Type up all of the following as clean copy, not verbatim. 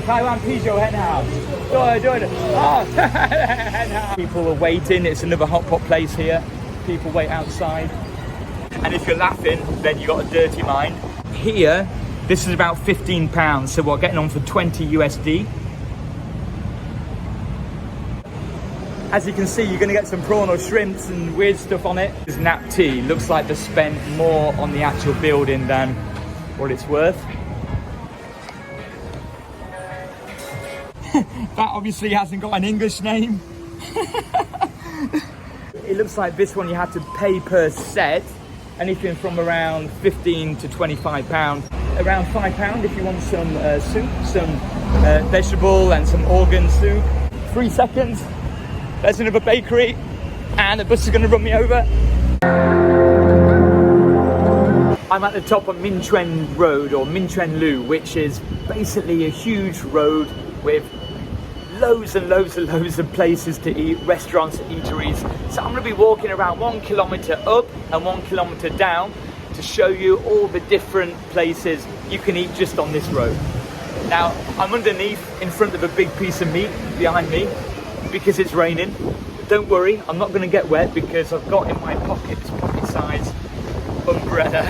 Taiwan很好。对。Oh, people are waiting. It's another hot pot place here. People wait outside. And if you're laughing, then you got a dirty mind. Here, this is about £15. So we're getting on for 20 USD. As you can see, you're going to get some prawn or shrimps and weird stuff on it. This nap tea looks like they spent more on the actual building than what it's worth. That obviously hasn't got an English name. It looks like this one you have to pay per set. Anything from around £15 to £25. Around £5 if you want some soup, some vegetable and some organ soup. 3 seconds. There's another bakery, and the bus is going to run me over. I'm at the top of Minquan Rd, or Minquan Lu, which is basically a huge road with loads and loads of places to eat, restaurants, eateries. So I'm going to be walking around 1 kilometre up and 1 kilometre down to show you all the different places you can eat just on this road. Now, I'm underneath in front of a big piece of meat behind me, because it's raining. Don't worry, I'm not going to get wet because I've got in my pocket this pocket-sized umbrella.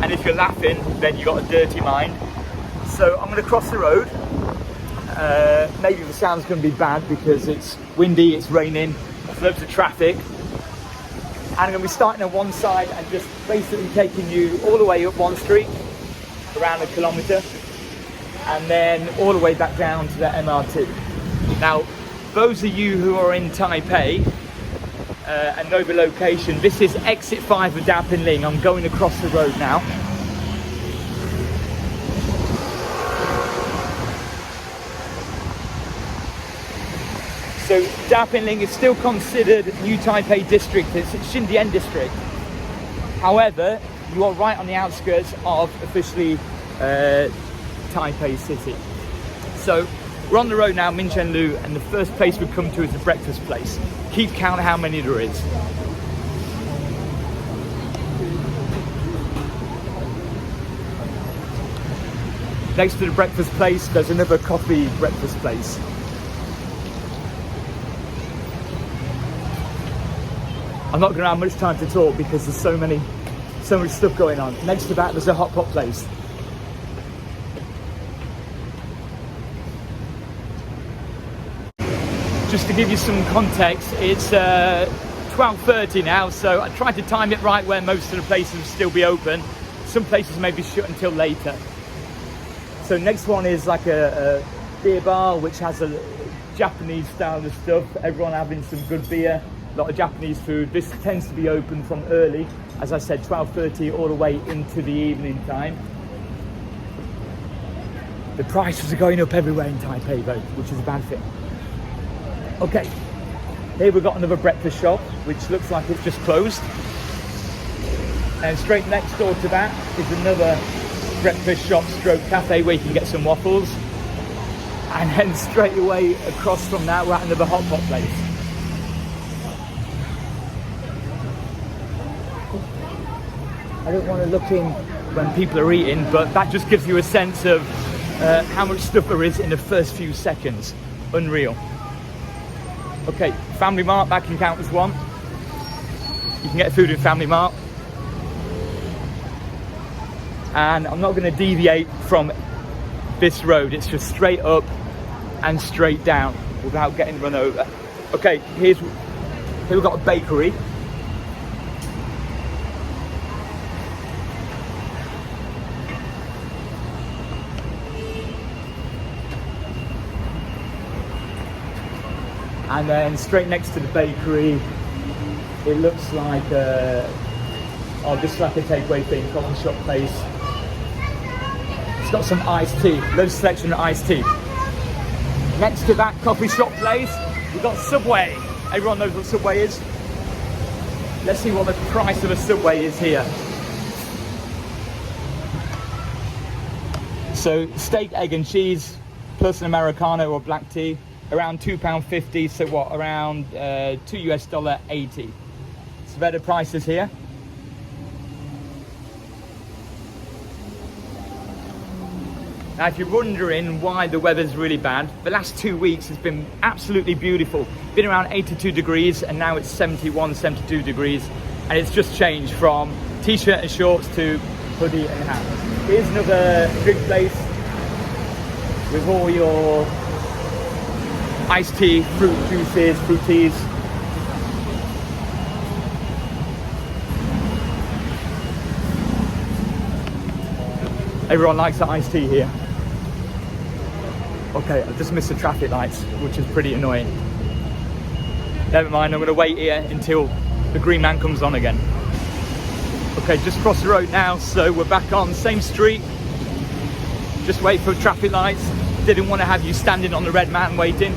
And if you're laughing, then you got a dirty mind. So I'm going to cross the road. Maybe the sound's going to be bad because it's windy, it's raining, there's loads of traffic. And I'm going to be starting on one side and just basically taking you all the way up one street, around 1 kilometre, and then all the way back down to the MRT. Now, those of you who are in Taipei and know the location, this is exit 5 of Dapinglin. I'm going across the road now. So Dapinglin is still considered New Taipei District. It's Xindian District. However, you are right on the outskirts of officially Taipei City. So we're on the road now, Minquan Rd, and the first place we come to is the breakfast place. Keep count how many there is. Next to the breakfast place, there's another coffee breakfast place. I'm not going to have much time to talk because there's so much stuff going on. Next to that, there's a hot pot place. Just to give you some context, it's 12:30 now, so I tried to time it right where most of the places will still be open. Some places may be shut until later. So next one is like a beer bar, which has a Japanese style of stuff. Everyone having some good beer, a lot of Japanese food. This tends to be open from early, as I said, 12:30 all the way into the evening time. The prices are going up everywhere in Taipei though, which is a bad thing. Okay, here we've got another breakfast shop, which looks like it's just closed. And straight next door to that is another breakfast shop stroke cafe where you can get some waffles. And then straight away across from that, we're at another hot pot place. I don't want to look in when people are eating, but that just gives you a sense of how much stuff there is in the first few seconds. Unreal. Okay, Family Mart, that can count as one. You can get food in Family Mart. And I'm not going to deviate from this road. It's just straight up and straight down without getting run over. Okay, here we've got a bakery. And then straight next to the bakery, it looks like just like a takeaway thing, coffee shop place. It's got some iced tea, loads of selection of iced tea. Next to that coffee shop place, we've got Subway. Everyone knows what Subway is. Let's see what the price of a Subway is here. So steak, egg and cheese, plus an Americano or black tea. Around £2.50, so what, around $2.80. So better prices here. Now, if you're wondering why the weather's really bad, the last 2 weeks has been absolutely beautiful. Been around 82 degrees and now it's 71, 72 degrees. And it's just changed from t-shirt and shorts to hoodie and hat. Here's another drink place with all your iced tea, fruit juices, fruit teas. Everyone likes the iced tea here. Okay, I've just missed the traffic lights, which is pretty annoying. Never mind, I'm going to wait here until the green man comes on again. Okay, just crossed the road now, so we're back on same street. Just wait for traffic lights. Didn't want to have you standing on the red man waiting.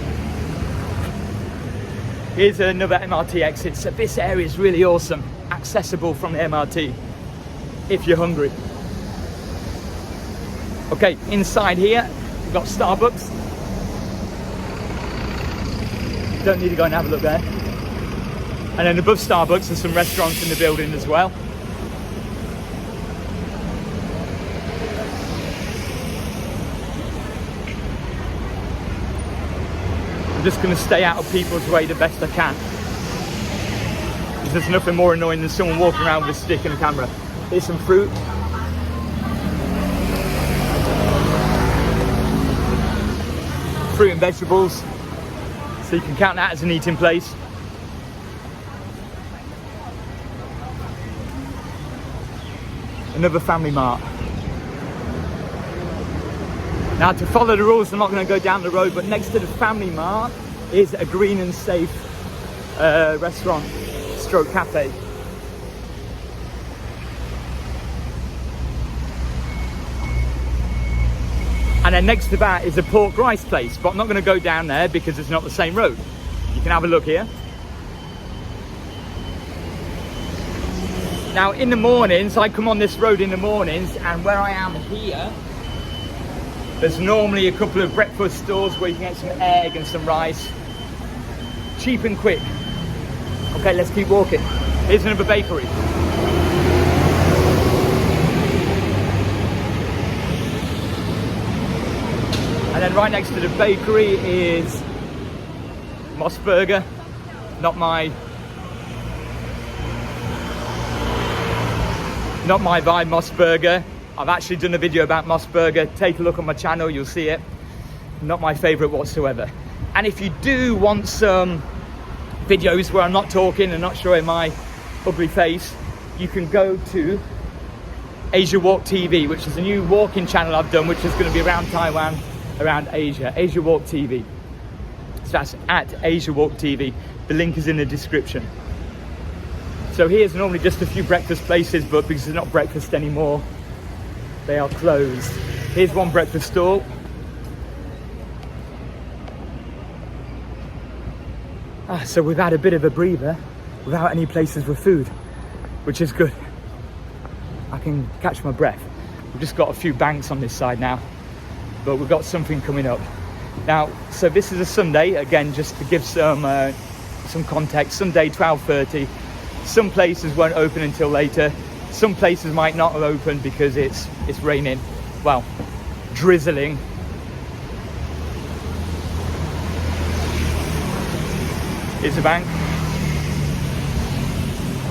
Here's another MRT exit. So this area is really awesome, accessible from the MRT if you're hungry. Okay, inside here we've got Starbucks. Don't need to go and have a look there. And then above Starbucks there's some restaurants in the building as well. I'm just going to stay out of people's way the best I can. There's nothing more annoying than someone walking around with a stick and a camera. Here's some fruit. Fruit and vegetables. So you can count that as an eating place. Another family mart. Now, to follow the rules, I'm not going to go down the road, but next to the family mart is a green and safe restaurant stroke cafe. And then next to that is a pork rice place, but I'm not going to go down there because it's not the same road. You can have a look here. Now, in the mornings, I come on this road in the mornings, and where I am here, there's normally a couple of breakfast stores where you can get some egg and some rice. Cheap and quick. Okay, let's keep walking. Here's another bakery. And then right next to the bakery is Moss Burger. Not my vibe, Moss Burger. I've actually done a video about Moss Burger. Take a look on my channel, you'll see it. Not my favorite whatsoever. And if you do want some videos where I'm not talking and not showing my ugly face, you can go to Asia Walk TV, which is a new walking channel I've done, which is going to be around Taiwan, around Asia. Asia Walk TV. So that's at Asia Walk TV. The link is in the description. So here's normally just a few breakfast places, but because it's not breakfast anymore, they are closed. Here's one breakfast stall. So we've had a bit of a breather without any places with food, which is good. I can catch my breath. We've just got a few banks on this side now, but we've got something coming up. Now, so this is a Sunday, again, just to give some context. Sunday, 12:30. Some places won't open until later. Some places might not open because it's raining, well, drizzling. Here's a bank.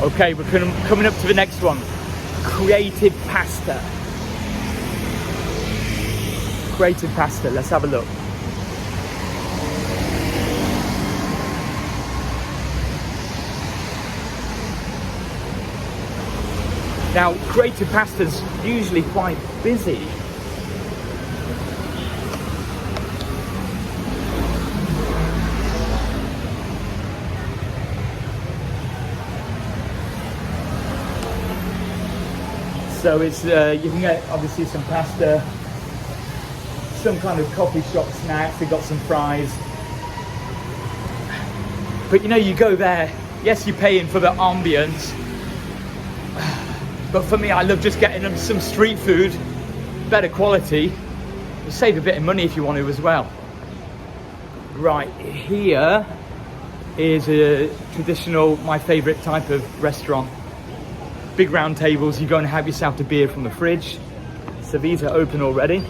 Okay, we're coming up to the next one. Creative Pasta. Creative Pasta, let's have a look. Now, Creative Pasta's usually quite busy. So it's you can get obviously some pasta, some kind of coffee shop snacks. They've got some fries. But you know, you go there, yes, you're paying for the ambience. But for me, I love just getting them some street food, better quality. You save a bit of money if you want to as well. Right, here is a traditional, my favourite type of restaurant. Big round tables, you go and have yourself a beer from the fridge. So these are open already.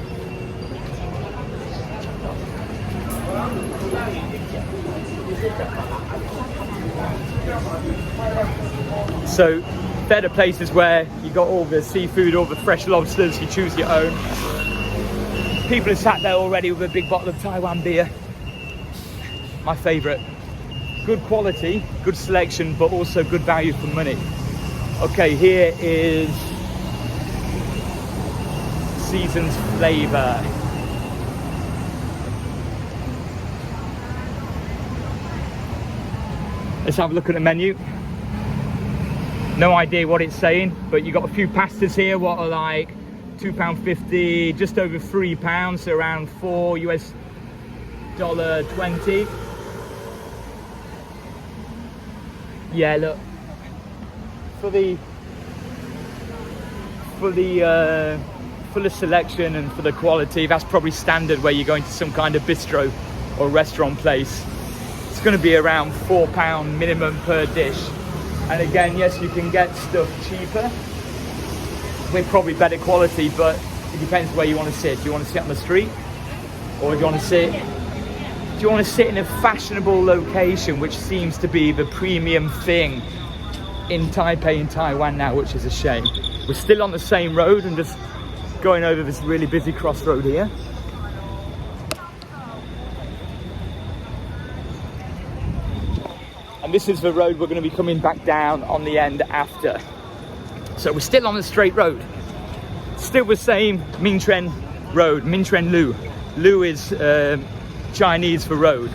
So they're the places where you got all the seafood, all the fresh lobsters, you choose your own. People have sat there already with a big bottle of Taiwan beer. My favourite. Good quality, good selection, but also good value for money. Okay, here is Season's Flavour. Let's have a look at the menu. No idea what it's saying, but you got a few pastas here, what are like £2.50, just over £3, so around $4.20. Yeah, look, for the selection and for the quality, that's probably standard where you're going to some kind of bistro or restaurant place. It's going to be around £4 minimum per dish. And again, yes, you can get stuff cheaper with probably better quality, but it depends where you want to sit. Do you want to sit on the street, or do you want to sit in a fashionable location, which seems to be the premium thing in Taipei and Taiwan now, which is a shame. We're still on the same road and just going over this really busy crossroad here. And this is the road we're going to be coming back down on the end after. So we're still on the straight road. Still the same Minquan Road, Minquan Lu. Lu is Chinese for road.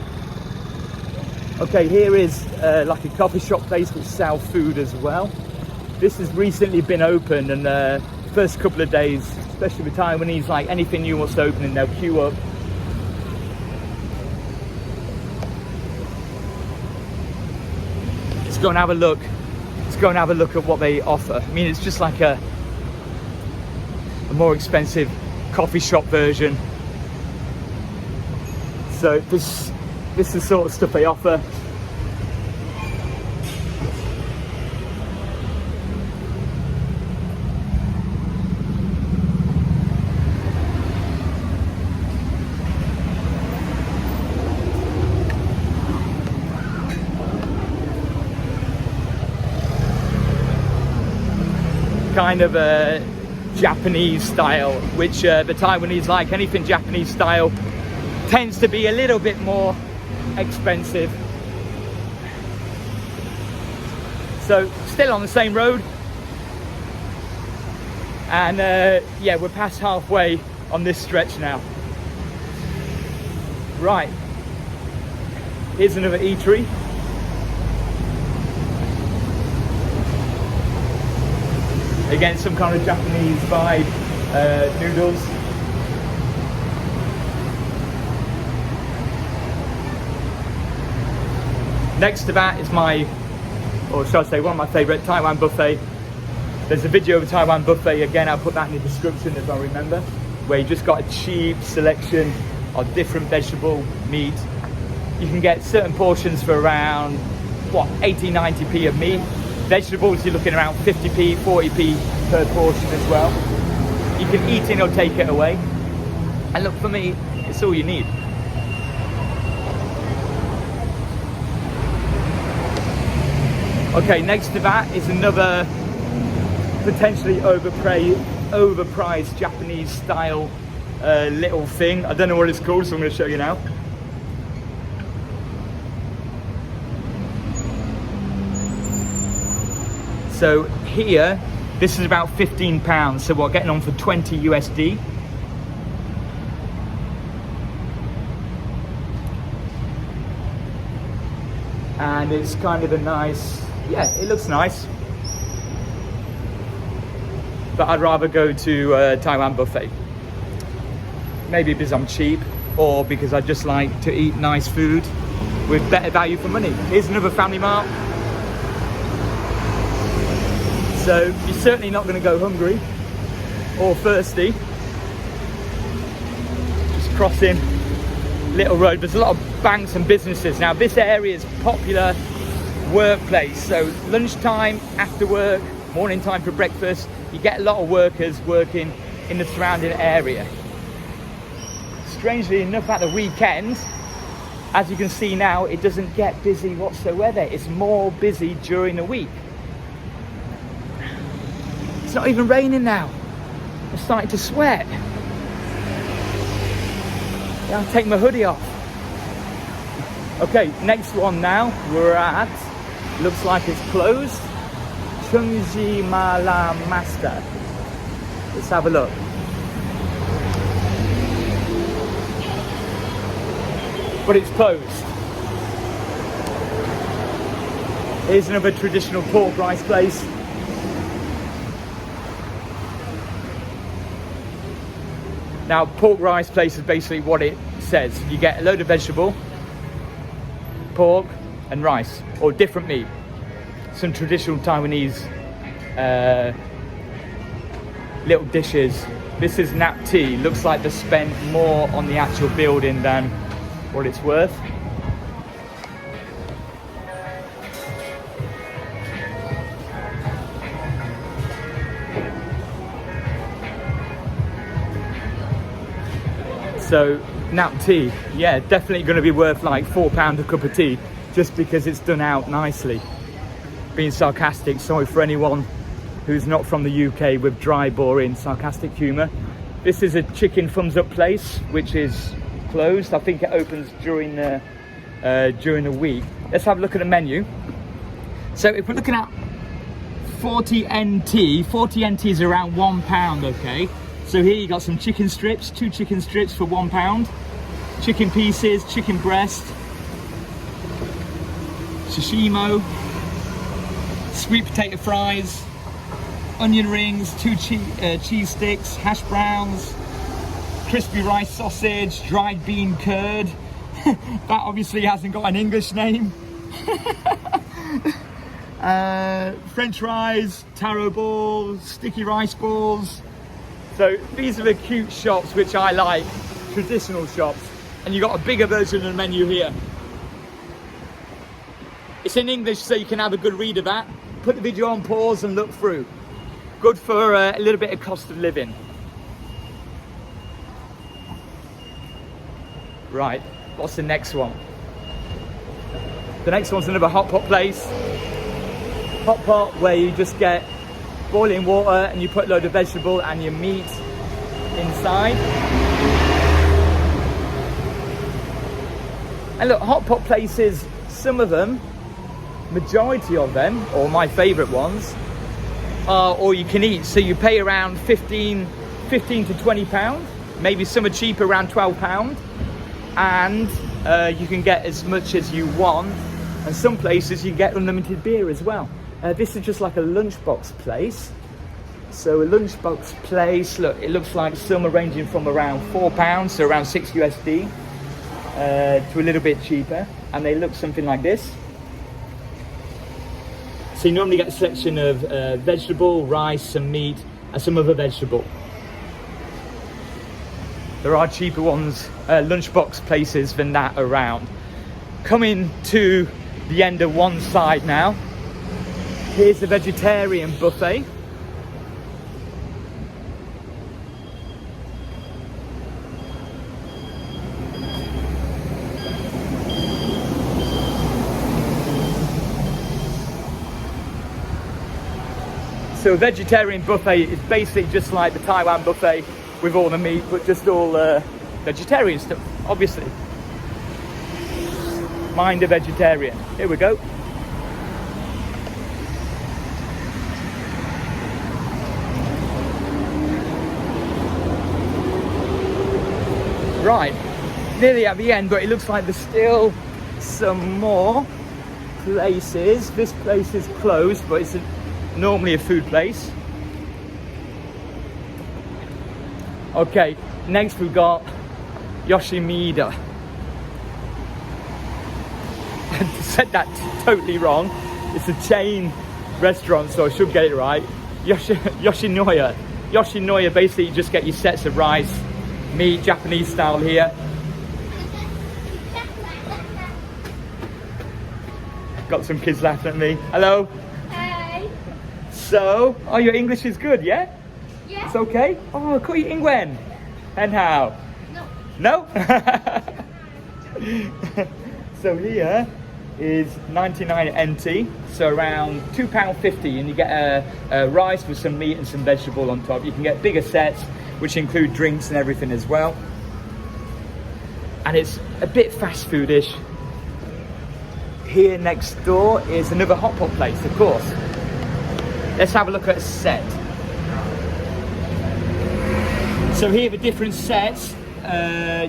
Okay, here is like a coffee shop place which sells food as well. This has recently been opened, and first couple of days, especially with Taiwanese, like anything new wants to open and they'll queue up. Let's go and have a look. Let's go and have a look at what they offer. I mean, it's just like a more expensive coffee shop version. So this is the sort of stuff they offer. Kind of a Japanese style, which the Taiwanese like. Anything Japanese style tends to be a little bit more expensive. So still on the same road, and yeah, we're past halfway on this stretch now. Right, here's another eatery. Again, some kind of Japanese vibe, noodles. Next to that is my, or should I say, one of my favourite Taiwan buffet. There's a video of a Taiwan buffet, again, I'll put that in the description if I remember, where you just got a cheap selection of different vegetable meat. You can get certain portions for around, what, 80-90p of meat. Vegetables, you're looking around 50p, 40p per portion as well. You can eat in or take it away. And look, for me, it's all you need. Okay, next to that is another potentially overpriced Japanese style little thing. I don't know what it's called, so I'm going to show you now. So here, this is about £15, so we're getting on for 20 USD. And it's kind of a nice, yeah, it looks nice. But I'd rather go to Taiwan buffet. Maybe because I'm cheap, or because I just like to eat nice food with better value for money. Here's another Family Mart. So you're certainly not going to go hungry or thirsty. Just crossing little road. There's a lot of banks and businesses. Now this area is a popular workplace. So lunchtime, after work, morning time for breakfast, you get a lot of workers working in the surrounding area. Strangely enough, at the weekend, as you can see now, it doesn't get busy whatsoever. It's more busy during the week. It's not even raining now. I'm starting to sweat. Yeah, I'll take my hoodie off. Okay, next one now we're at, looks like it's closed, Chungji Mala Master. Let's have a look. But it's closed. Here's another traditional pork rice place. Now, pork rice place is basically what it says. You get a load of vegetable, pork and rice, or different meat. Some traditional Taiwanese little dishes. This is nap tea. Looks like they spent more on the actual building than what it's worth. So nap tea, yeah, definitely going to be worth like £4 a cup of tea, just because it's done out nicely. Being sarcastic, sorry for anyone who's not from the UK with dry, boring, sarcastic humour. This is a chicken thumbs up place, which is closed. I think it opens during the week. Let's have a look at the menu. So if we're looking at 40 NT, 40 NT is around £1, okay? So here you got some chicken strips, 2 chicken strips for £1, chicken pieces, chicken breast, sashimo, sweet potato fries, onion rings, 2 cheese sticks, hash browns, crispy rice sausage, dried bean curd. That obviously hasn't got an English name. French fries, taro balls, sticky rice balls. So these are the cute shops which I like, traditional shops. And you've got a bigger version of the menu here. It's in English, so you can have a good read of that. Put the video on pause and look through. Good for a little bit of cost of living. Right, what's the next one? The next one's another hot pot place. Hot pot where you just get boiling water and you put a load of vegetable and your meat inside. And look, hot pot places, some of them, majority of them, or my favourite ones, are all you can eat. So you pay around 15 to £20. Maybe some are cheaper, around £12. And you can get as much as you want. And some places you get unlimited beer as well. This is just like a lunchbox place. So a lunchbox place, look, it looks like some are ranging from around £4, so around 6 USD, to a little bit cheaper. And they look something like this. So you normally get a selection of vegetable, rice, some meat, and some other vegetable. There are cheaper ones, lunchbox places than that around. Coming to the end of one side now. Here's the vegetarian buffet. So a vegetarian buffet is basically just like the Taiwan buffet with all the meat, but just all vegetarian stuff, obviously. Mind a vegetarian. Here we go. Right, nearly at the end, but it looks like there's still some more places. This place is closed, but it's normally a food place. Okay, next we've got Yoshimida. I said that totally wrong. It's a chain restaurant, so I should get it right. Yoshinoya. Yoshinoya, basically you just get your sets of rice, meat, Japanese style here. Got some kids laughing at me. Hello. Hi. So, oh, your English is good, yeah? Yeah. It's okay? Oh, 可以英文 And how? No. No? So here is 99 NT, so around £2.50, and you get a rice with some meat and some vegetable on top. You can get bigger sets, which include drinks and everything as well. And it's a bit fast foodish. Here next door is another hot pot place, of course. Let's have a look at a set. So here are the different sets.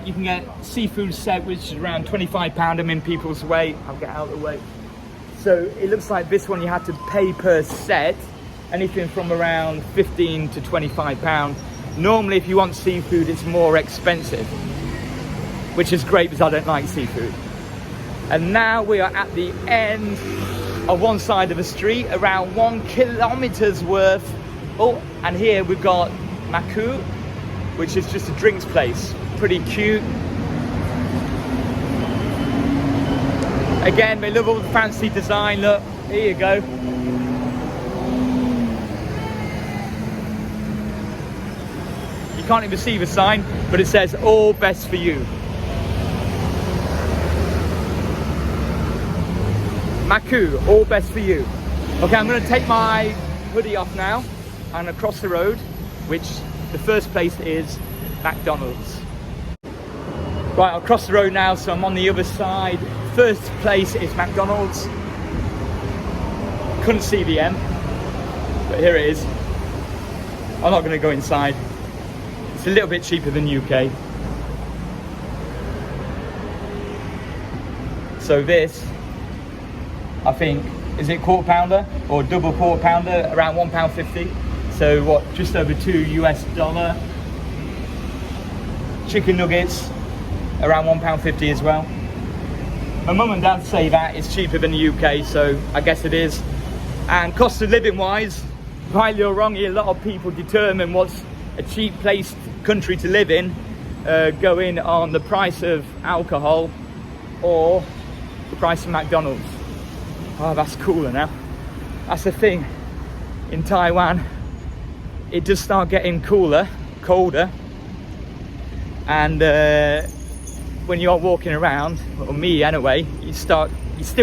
You can get seafood set, which is around £25. I'm in people's way. I'll get out of the way. So it looks like this one you have to pay per set, anything from around £15 to £25. Normally, if you want seafood, it's more expensive, which is great because I don't like seafood. And now we are at the end of one side of the street, around 1 kilometre's worth. Oh, and here we've got Maku, which is just a drinks place. Pretty cute. Again, they love all the fancy design. Look, here you go. You can't even see the sign, but it says all best for you. Maku, all best for you. Okay, I'm going to take my hoodie off now and across the road, which the first place is McDonald's. Right, I'll cross the road now, so I'm on the other side. First place is McDonald's. Couldn't see the M, but here it is. I'm not going to go inside. It's a little bit cheaper than UK. So this, I think, is it quarter pounder or double quarter pounder, around £1.50. So what, just over $2 US. Chicken nuggets, around £1.50 as well. My mum and dad say that it's cheaper than the UK, so I guess it is. And cost of living wise, rightly or wrongly, a lot of people determine what's a cheap place, country to live in, going on the price of alcohol or the price of McDonald's. Oh, that's cooler now. That's the thing. In Taiwan, it does start getting colder, and when you're walking around, or me anyway, you still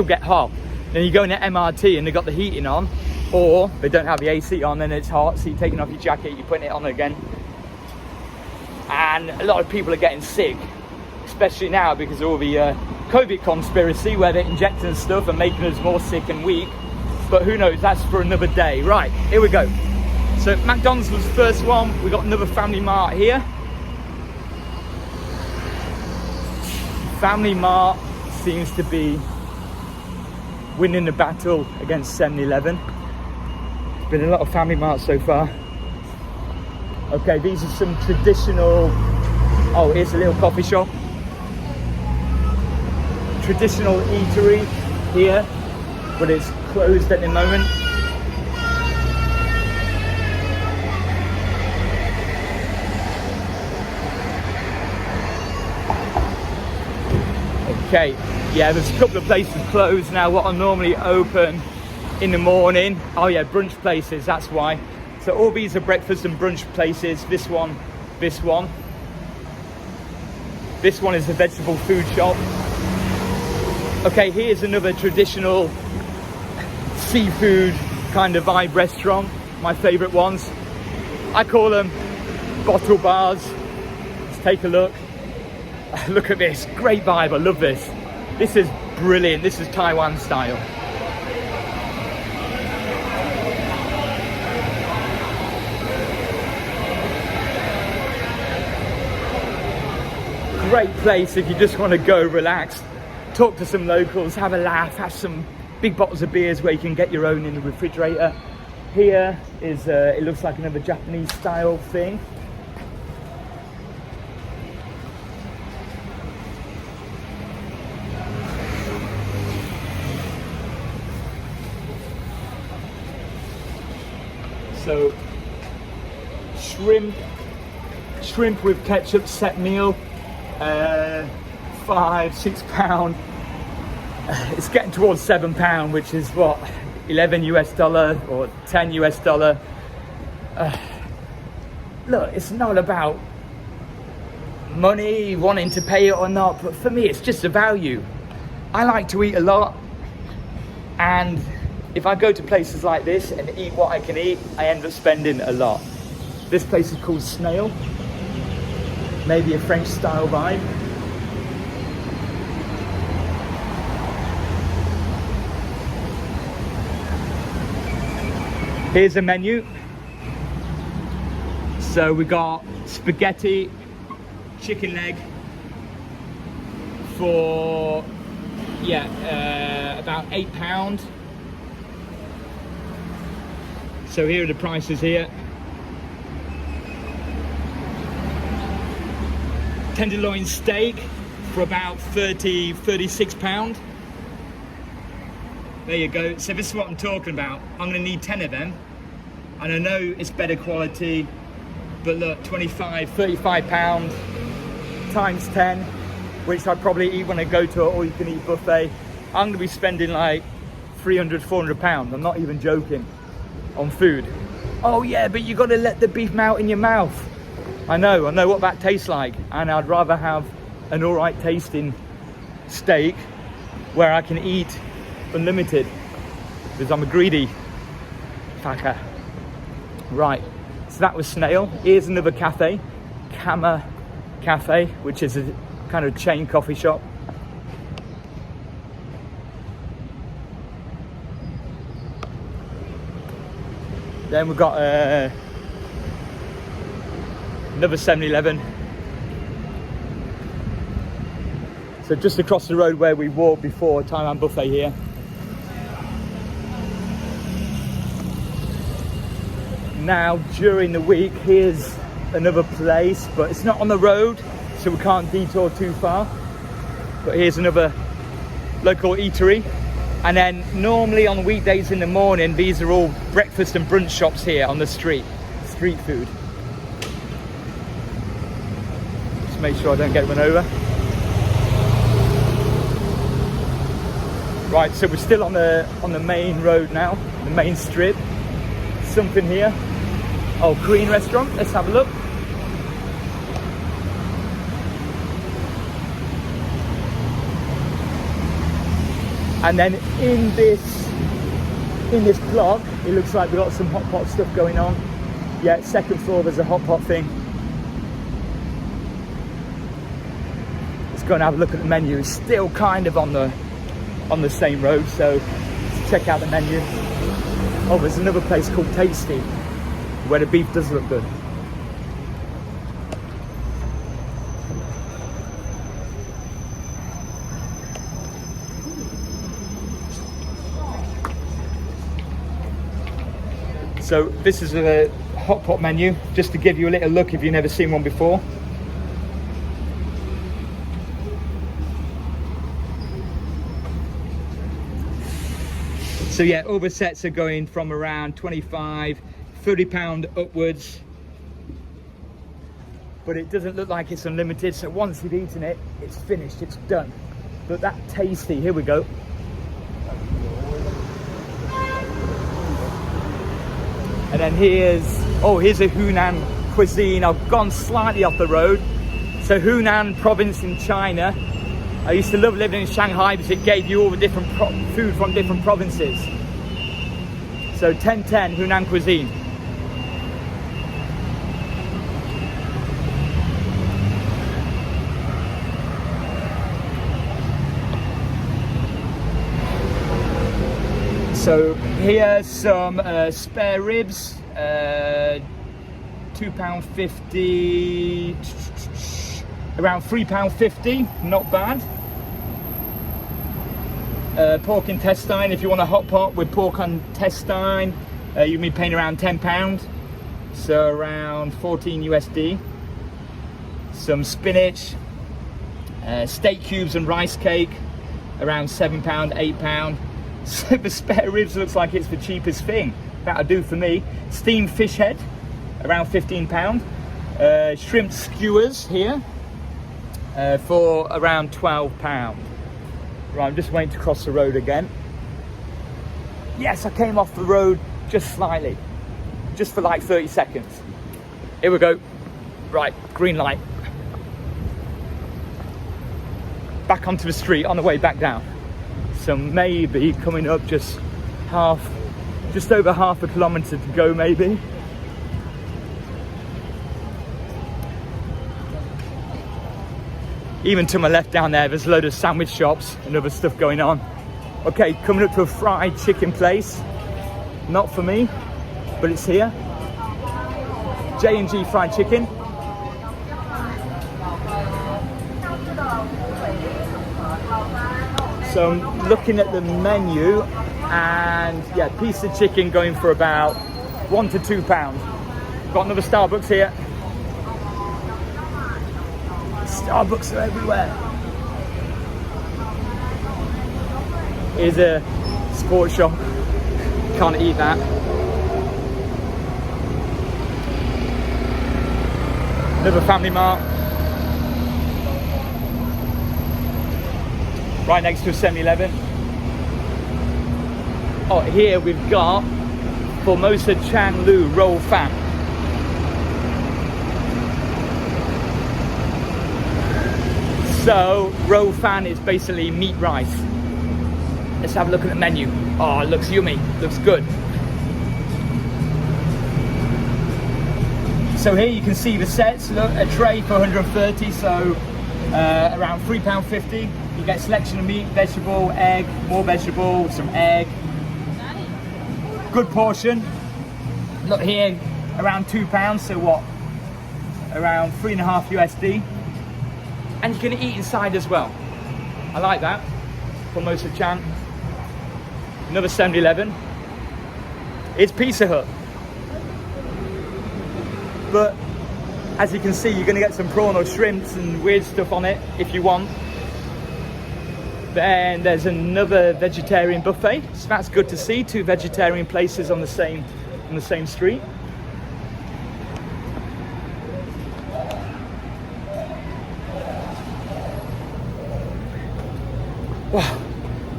get hot. Then you go in the MRT and they've got the heating on, or they don't have the AC on and it's hot, so you're taking off your jacket, you're putting it on again. And a lot of people are getting sick, especially now because of all the COVID conspiracy where they're injecting stuff and making us more sick and weak. But who knows, that's for another day. Right, here we go. So McDonald's was the first one. We got another Family Mart here. Family Mart seems to be winning the battle against 7-Eleven. There's been a lot of Family Marts so far. Okay, these are some traditional, oh, here's a little coffee shop. Traditional eatery here, but it's closed at the moment. Okay, yeah, there's a couple of places closed now. What are normally open in the morning, oh yeah, brunch places, that's why. So all these are breakfast and brunch places. This one. This one is a vegetable food shop. Okay, here's another traditional seafood kind of vibe restaurant. My favorite ones. I call them bottle bars. Let's take a look. Look at this, great vibe, I love this. This is brilliant, this is Taiwan style. Great place if you just want to go relax, talk to some locals, have a laugh, have some big bottles of beers where you can get your own in the refrigerator. Here is, it looks like another Japanese style thing. So, shrimp with ketchup set meal, £5-6. It's getting towards £7, which is what, $11 US or $10 US. Look, it's not about money, wanting to pay it or not, but for me, it's just a value. I like to eat a lot, and if I go to places like this and eat what I can eat, I end up spending a lot. This place is called Snail, maybe a French style vibe. Here's a menu. So we got spaghetti, chicken leg for about £8. So here are the prices here. Tenderloin steak for about £36. There you go. So this is what I'm talking about. I'm going to need 10 of them, and I know it's better quality, but look, 25, £35 times 10, which I'd probably eat when I go to an all-you-can-eat buffet. I'm going to be spending like £300, £400. I'm not even joking on food. Oh yeah, but you got to let the beef melt in your mouth. I know what that tastes like, and I'd rather have an alright tasting steak where I can eat unlimited, because I'm a greedy fucker. Right, so that was Snail. Here's another cafe, Kama Cafe, which is a kind of chain coffee shop. Then we've got another 7-Eleven. So just across the road where we walked before, Taiwan buffet here. Now during the week, here's another place, but it's not on the road, so we can't detour too far. But here's another local eatery. And then normally on weekdays in the morning, these are all breakfast and brunch shops here on the street food. Just make sure I don't get run over. Right, so we're still on the main road now, the main strip. Something here. Oh, Korean restaurant. Let's have a look. And then in this block, it looks like we've got some hot pot stuff going on. Yeah, second floor there's a hot pot thing. Let's go and have a look at the menu. It's still kind of on the same road, so let's check out the menu. Oh, there's another place called Tasty, where the beef does look good. So this is a hot pot menu, just to give you a little look if you've never seen one before. So yeah, all the sets are going from around 25, £30 upwards. But it doesn't look like it's unlimited, so once you've eaten it, it's finished, it's done. But that Tasty, here we go. And then here's a Hunan cuisine. I've gone slightly off the road. So Hunan province in China. I used to love living in Shanghai because it gave you all the different food from different provinces. So 1010 Hunan cuisine. So here's some spare ribs, £2.50, around £3.50, not bad. Pork intestine, if you want a hot pot with pork intestine, you'll be paying around £10, so around 14 USD. Some spinach, steak cubes and rice cake, around £7, £8. So the spare ribs looks like it's the cheapest thing. That'll do for me. Steamed fish head, around £15. Shrimp skewers here for around £12. Right, I'm just waiting to cross the road again. Yes, I came off the road just slightly, just for like 30 seconds. Here we go. Right, green light. Back onto the street on the way back down. So maybe coming up just over half a kilometre to go maybe. Even to my left down there's a load of sandwich shops and other stuff going on. Okay, coming up to a fried chicken place. Not for me, but it's here. J&G fried chicken. So I'm looking at the menu, and yeah, piece of chicken going for about £1 to £2. Got another Starbucks here. Starbucks are everywhere. Here's a sports shop. Can't eat that. Another Family Mart. Right next to a 7-Eleven. Oh, here we've got Formosa Chan Lu roll fan. So, roll fan is basically meat rice. Let's have a look at the menu. Oh, it looks yummy, looks good. So here you can see the sets. Look, a tray for 130, so around £3.50. You get a selection of meat, vegetable, egg, more vegetable, some egg. Good portion. Look here, around £2, so what? Around 3.5 USD. And you can eat inside as well. I like that. Formosa Chan. Another 7-Eleven. It's Pizza Hut. But as you can see, you're going to get some prawn or shrimps and weird stuff on it if you want. Then there's another vegetarian buffet, so that's good to see. 2 vegetarian places on the same street. Wow,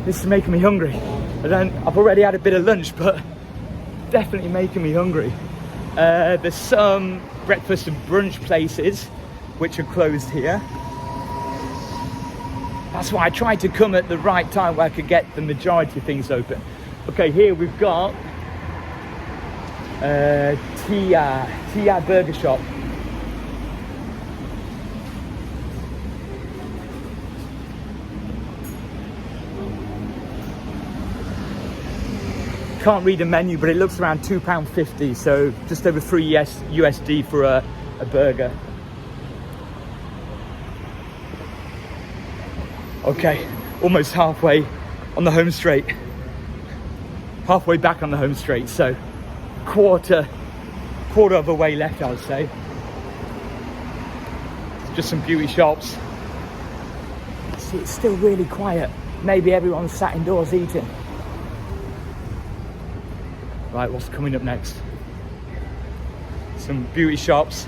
this is making me hungry. I've already had a bit of lunch, but definitely making me hungry. There's some breakfast and brunch places which are closed here. That's why I tried to come at the right time where I could get the majority of things open. Okay, here we've got Tia Burger Shop. Can't read the menu, but it looks around £2.50, so just over 3 USD for a burger. Okay, almost halfway on the home straight. Halfway back on the home straight, so quarter of a way left, I would say. Just some beauty shops. See, it's still really quiet. Maybe everyone's sat indoors eating. Right, what's coming up next? Some beauty shops.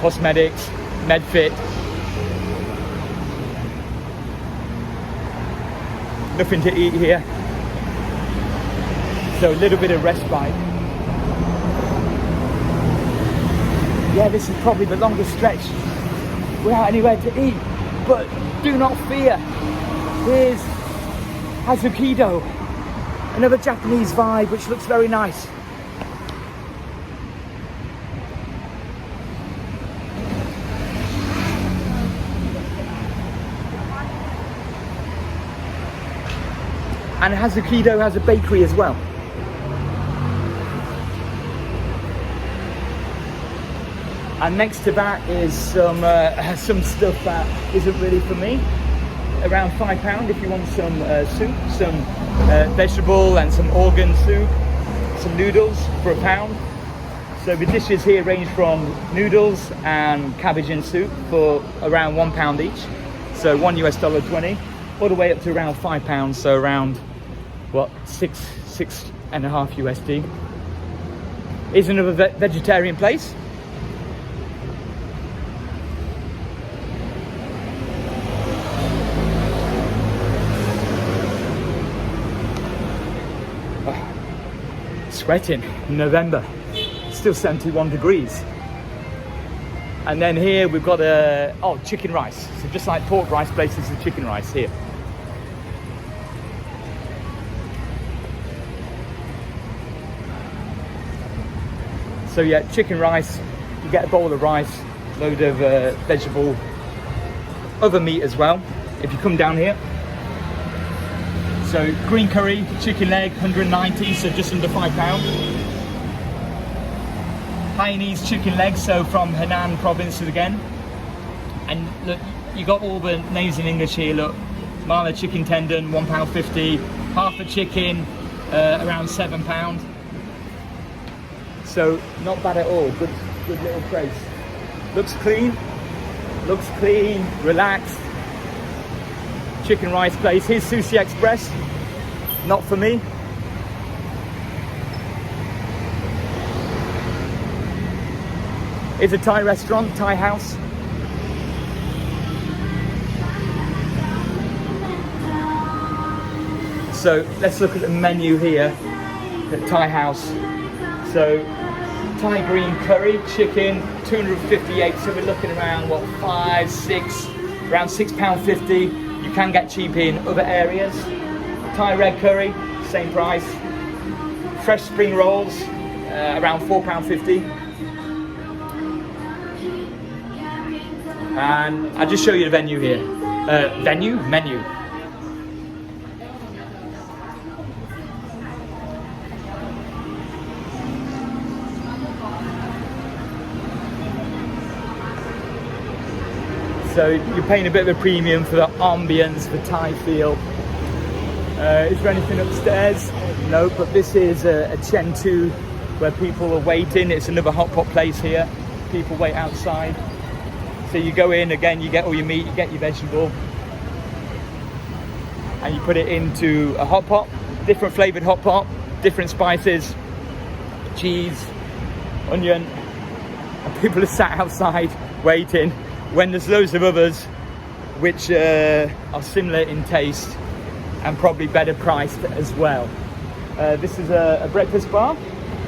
Cosmetics, MedFit. Nothing to eat here. So a little bit of respite. Yeah, this is probably the longest stretch without anywhere to eat. But do not fear. Here's Hazukido, another Japanese vibe which looks very nice. And Hazukido has a bakery as well. And next to that is some stuff that isn't really for me. Around £5 if you want some soup, some vegetable and some organ soup, some noodles for £1. So the dishes here range from noodles and cabbage and soup for around £1 each. So $1.20, all the way up to around £5, so around what, six and a half USD. Here's another vegetarian place. Sweating in November, still 71 degrees. And then here we've got chicken rice. So just like pork rice places, the chicken rice here. So yeah, chicken rice, you get a bowl of rice, load of vegetable, other meat as well, if you come down here. So green curry, chicken leg, 190, so just under £5. Hainanese chicken legs, so from Henan provinces again. And look, you got all the names in English here, look. Mala chicken tendon, £1.50, half a chicken, around £7. So not bad at all, good little place. Looks clean, relaxed. Chicken rice place. Here's Sushi Express, not for me. It's a Thai restaurant, Thai house. So let's look at the menu here, the Thai house. So Thai green curry, chicken, 258. So we're looking around what, around £6.50. You can get cheap in other areas. Thai red curry, same price. Fresh spring rolls, around £4.50. And I'll just show you the venue here. Menu. So you're paying a bit of a premium for the ambience, the Thai feel. Is there anything upstairs? No, but this is a Chen Tu where people are waiting. It's another hot pot place here. People wait outside. So you go in, again, you get all your meat, you get your vegetable, and you put it into a hot pot, different flavoured hot pot, different spices, cheese, onion, and people are sat outside waiting when there's loads of others which are similar in taste and probably better priced as well. This is a breakfast bar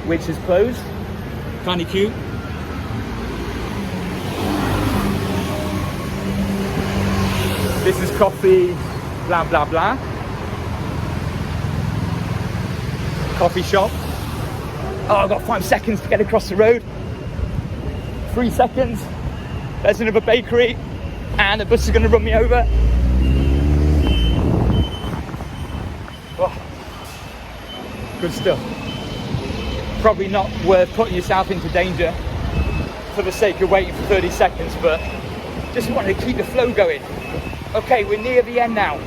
which is closed, kind of cute. This is coffee, blah, blah, blah. Coffee shop. Oh, I've got 5 seconds to get across the road. 3 seconds. There's another bakery. And the bus is going to run me over. Oh, good stuff. Probably not worth putting yourself into danger for the sake of waiting for 30 seconds, but just wanted to keep the flow going. Okay, we're near the end now.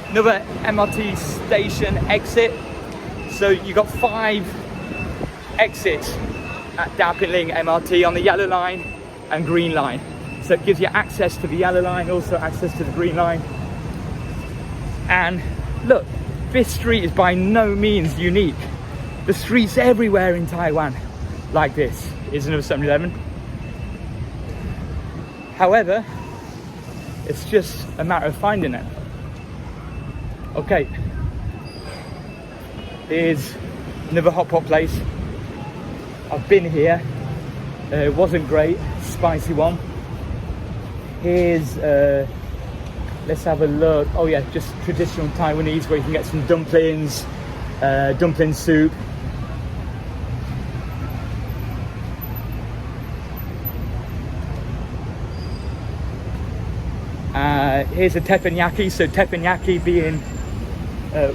Another MRT station exit. So you got 5 exits at Dapinglin MRT on the yellow line and green line. So it gives you access to the yellow line, also access to the green line. And look, this street is by no means unique. The streets everywhere in Taiwan like this. Here's another 7-Eleven. However, it's just a matter of finding it. Okay, here's another hot pot place. I've been here, it wasn't great, spicy one. Here's, let's have a look. Oh yeah, just traditional Taiwanese where you can get some dumplings, dumpling soup. Here's a teppanyaki, so teppanyaki being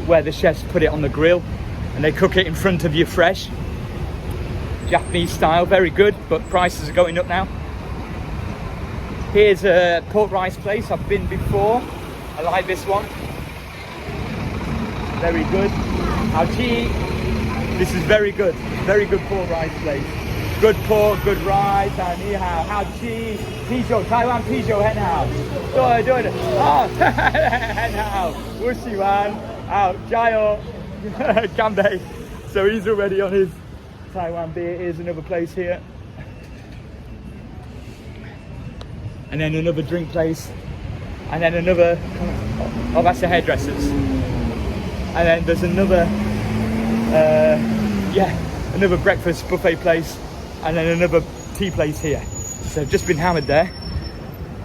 where the chefs put it on the grill and they cook it in front of you fresh. Japanese style, very good, but prices are going up now. Here's a pork rice place, I've been before, I like this one. Very good. Aoji, this is very good pork rice place. Good pork, good rice, and ni hao, hao chi, pijo, Taiwan pijo, hen hao. Do it. Oh, hen hao, wu xi wan, out, jiao, ganbei. So he's already on his Taiwan beer. Here's another place here. And then another drink place. And then another, oh, that's the hairdressers. And then there's another, another breakfast buffet place. And then another tea place here. So I've just been hammered there,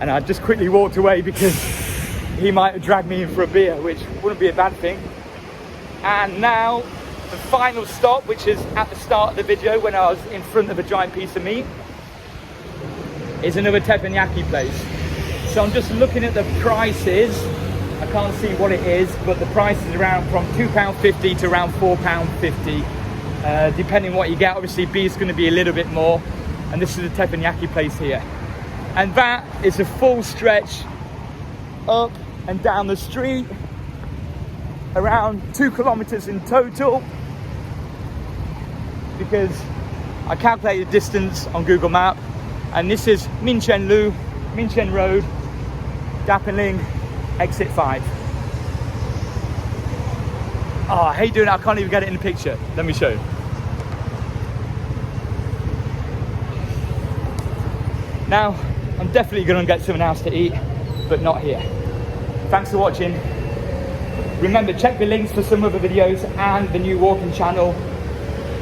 and I just quickly walked away because he might have dragged me in for a beer, which wouldn't be a bad thing. And now the final stop, which is at the start of the video when I was in front of a giant piece of meat, is another teppanyaki place. So I'm just looking at the prices. I can't see what it is, but the price is around from £2.50 to around £4.50, depending what you get. Obviously beef is going to be a little bit more, and this is a teppanyaki place here. And that is a full stretch up and down the street, around 2 kilometers in total, because I calculated distance on Google Map, and this is Minquan Rd, Dapinglin, exit 5. Oh, I hate doing it, I can't even get it in the picture. Let me show you. Now, I'm definitely going to get something else to eat, but not here. Thanks for watching. Remember, check the links for some other videos and the new walking channel,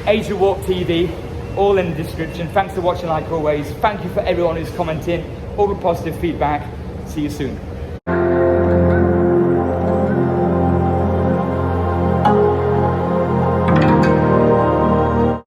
Asia Walk TV, all in the description. Thanks for watching like always. Thank you for everyone who's commenting, all the positive feedback. See you soon.